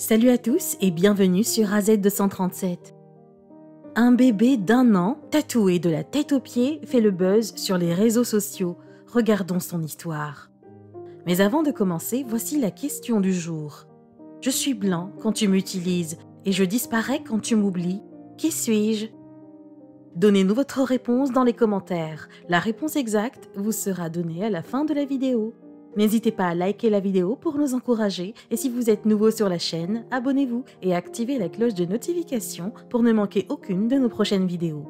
Salut à tous et bienvenue sur AZ237. Un bébé d'1 an, tatoué de la tête aux pieds, fait le buzz sur les réseaux sociaux. Regardons son histoire. Mais avant de commencer, voici la question du jour. Je suis blanc quand tu m'utilises et je disparais quand tu m'oublies. Qui suis-je? Donnez-nous votre réponse dans les commentaires. La réponse exacte vous sera donnée à la fin de la vidéo. N'hésitez pas à liker la vidéo pour nous encourager et si vous êtes nouveau sur la chaîne, abonnez-vous et activez la cloche de notification pour ne manquer aucune de nos prochaines vidéos.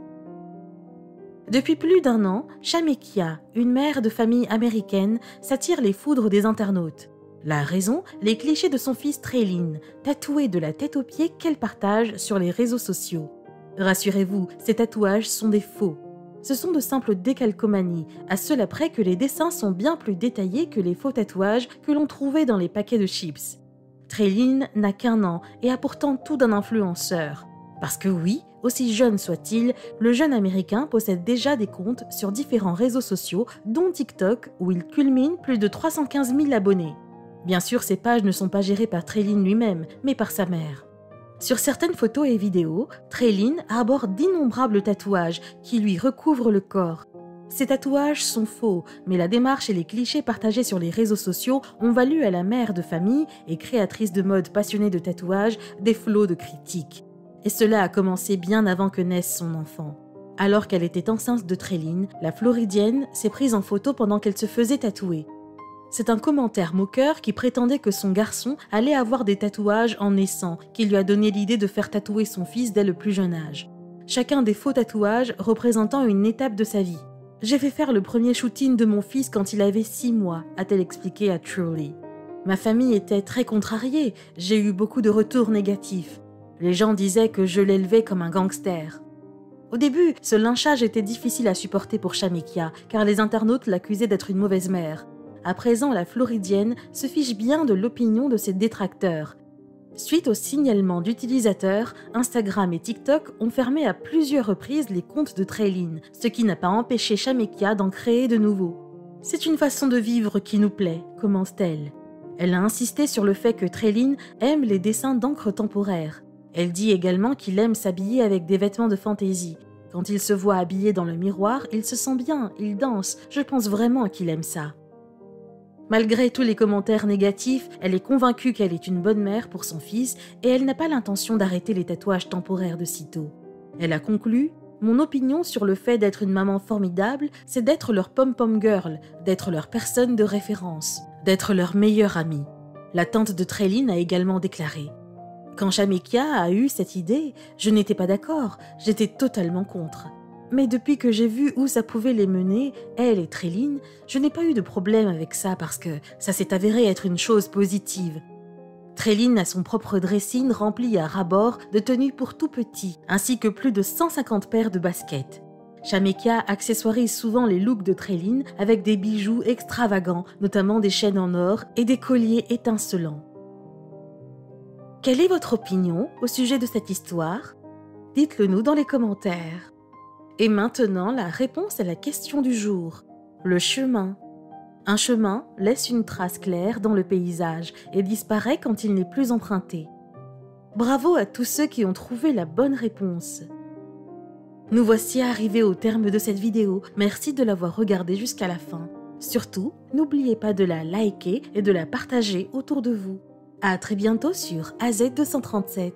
Depuis plus d'1 an, Shamekia, une mère de famille américaine, s'attire les foudres des internautes. La raison, les clichés de son fils Traylin, tatoué de la tête aux pieds qu'elle partage sur les réseaux sociaux. Rassurez-vous, ces tatouages sont des faux. Ce sont de simples décalcomanies, à cela près que les dessins sont bien plus détaillés que les faux tatouages que l'on trouvait dans les paquets de chips. Traylin n'a qu'1 an et a pourtant tout d'un influenceur. Parce que oui, aussi jeune soit-il, le jeune américain possède déjà des comptes sur différents réseaux sociaux, dont TikTok, où il culmine plus de 315 000 abonnés. Bien sûr, ces pages ne sont pas gérées par Traylin lui-même, mais par sa mère. Sur certaines photos et vidéos, Traylin arbore d'innombrables tatouages qui lui recouvrent le corps. Ces tatouages sont faux, mais la démarche et les clichés partagés sur les réseaux sociaux ont valu à la mère de famille et créatrice de mode passionnée de tatouages des flots de critiques. Et cela a commencé bien avant que naisse son enfant. Alors qu'elle était enceinte de Traylin, la Floridienne s'est prise en photo pendant qu'elle se faisait tatouer. C'est un commentaire moqueur qui prétendait que son garçon allait avoir des tatouages en naissant, qui lui a donné l'idée de faire tatouer son fils dès le plus jeune âge. Chacun des faux tatouages représentant une étape de sa vie. « J'ai fait faire le premier shooting de mon fils quand il avait 6 mois », a-t-elle expliqué à Truly. « Ma famille était très contrariée, j'ai eu beaucoup de retours négatifs. Les gens disaient que je l'élevais comme un gangster. » Au début, ce lynchage était difficile à supporter pour Shamekia, car les internautes l'accusaient d'être une mauvaise mère. À présent, la Floridienne se fiche bien de l'opinion de ses détracteurs. Suite au signalement d'utilisateurs, Instagram et TikTok ont fermé à plusieurs reprises les comptes de Traylin, ce qui n'a pas empêché Shamekia d'en créer de nouveaux. « C'est une façon de vivre qui nous plaît », commence-t-elle. Elle a insisté sur le fait que Traylin aime les dessins d'encre temporaire. Elle dit également qu'il aime s'habiller avec des vêtements de fantaisie. Quand il se voit habillé dans le miroir, il se sent bien, il danse. Je pense vraiment qu'il aime ça. Malgré tous les commentaires négatifs, elle est convaincue qu'elle est une bonne mère pour son fils et elle n'a pas l'intention d'arrêter les tatouages temporaires de sitôt. Elle a conclu « Mon opinion sur le fait d'être une maman formidable, c'est d'être leur pom-pom girl, d'être leur personne de référence, d'être leur meilleure amie. » La tante de Traylin a également déclaré « Quand Shamekia a eu cette idée, je n'étais pas d'accord, j'étais totalement contre. » Mais depuis que j'ai vu où ça pouvait les mener, elle et Traylin, je n'ai pas eu de problème avec ça parce que ça s'est avéré être une chose positive. Traylin a son propre dressing rempli à ras-bord de tenues pour tout petit, ainsi que plus de 150 paires de baskets. Shamekia accessoirise souvent les looks de Traylin avec des bijoux extravagants, notamment des chaînes en or et des colliers étincelants. Quelle est votre opinion au sujet de cette histoire? Dites-le nous dans les commentaires. Et maintenant, la réponse à la question du jour. Le chemin. Un chemin laisse une trace claire dans le paysage et disparaît quand il n'est plus emprunté. Bravo à tous ceux qui ont trouvé la bonne réponse. Nous voici arrivés au terme de cette vidéo. Merci de l'avoir regardée jusqu'à la fin. Surtout, n'oubliez pas de la liker et de la partager autour de vous. À très bientôt sur AZ237.